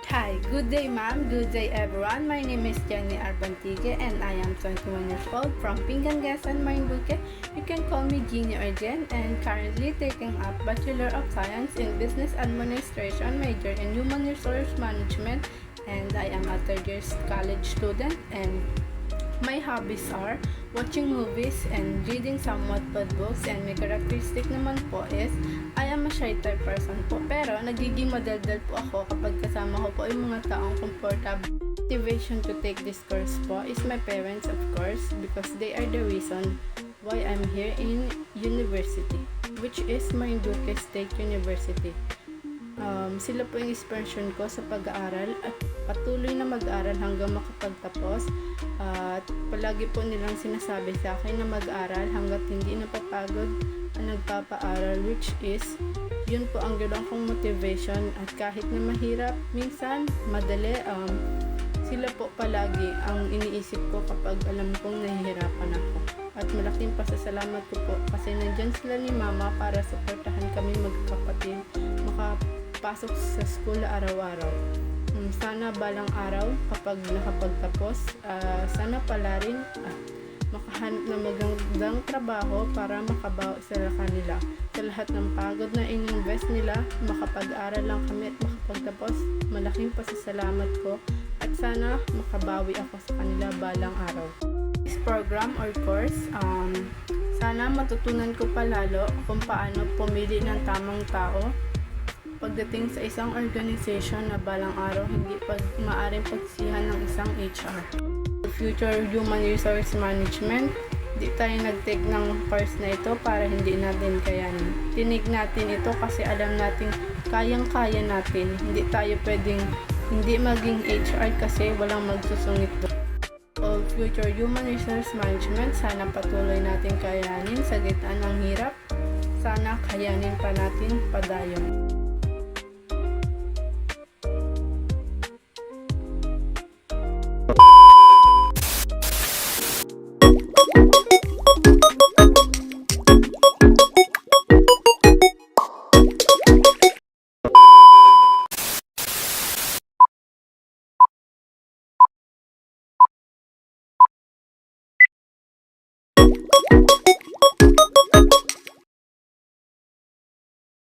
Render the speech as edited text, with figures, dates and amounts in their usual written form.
Hi, good day ma'am, good day everyone. My name is Jenny Arbantigue and I am 21 years old from Pingangasan, Marinduque. You can call me Jeannie or Jen, and currently taking up Bachelor of Science in Business Administration, major in Human Resource Management, and I am a third year college student, and my hobbies are watching movies and reading some Wattpad books, and my characteristic naman po is I am a shy type person po, pero nagiging madaldal po ako kapag kasama ko po yung mga taong comfortable. Motivation to take this course po is my parents, of course, because they are the reason why I'm here in university, which is Marinduque State University. Sila po yung inspiration ko sa pag-aaral at patuloy na mag-aaral hanggang makapagtapos, at palagi po nilang sinasabi sa akin na mag-aaral hanggat hindi napapagod ang nagpapaaral, which is yun po ang ganoon kong motivation. At kahit na mahirap minsan, madali, sila po palagi ang iniisip ko kapag alam kong nahihirapan ako. At malaking pasasalamat ko po kasi nandyan sila ni mama para suportahan kami magkapatid makapasok sa school araw-araw. Sana balang araw kapag nakapagtapos, sana pala rin makahanap na magandang trabaho para makabawi sa kanila sa lahat ng pagod na in-invest nila. Makapag-aral lang kami at makapagtapos, malaking pasasalamat ko, at sana makabawi ako sa kanila balang araw. This program or course, sana matutunan ko palalo kung paano pumili ng tamang tao pagdating sa isang organization na balang araw hindi maaring pagsihan ng isang HR. Future Human Resource Management, di tayo nag-take ng course na ito para hindi natin kayanin. Tinig natin ito kasi alam natin kayang-kaya natin. Hindi tayo pwedeng hindi maging HR kasi walang magsusungit doon. O Future Human Resource Management, sana patuloy natin kayanin sa gitna ng hirap. Sana kayanin pa natin padayon.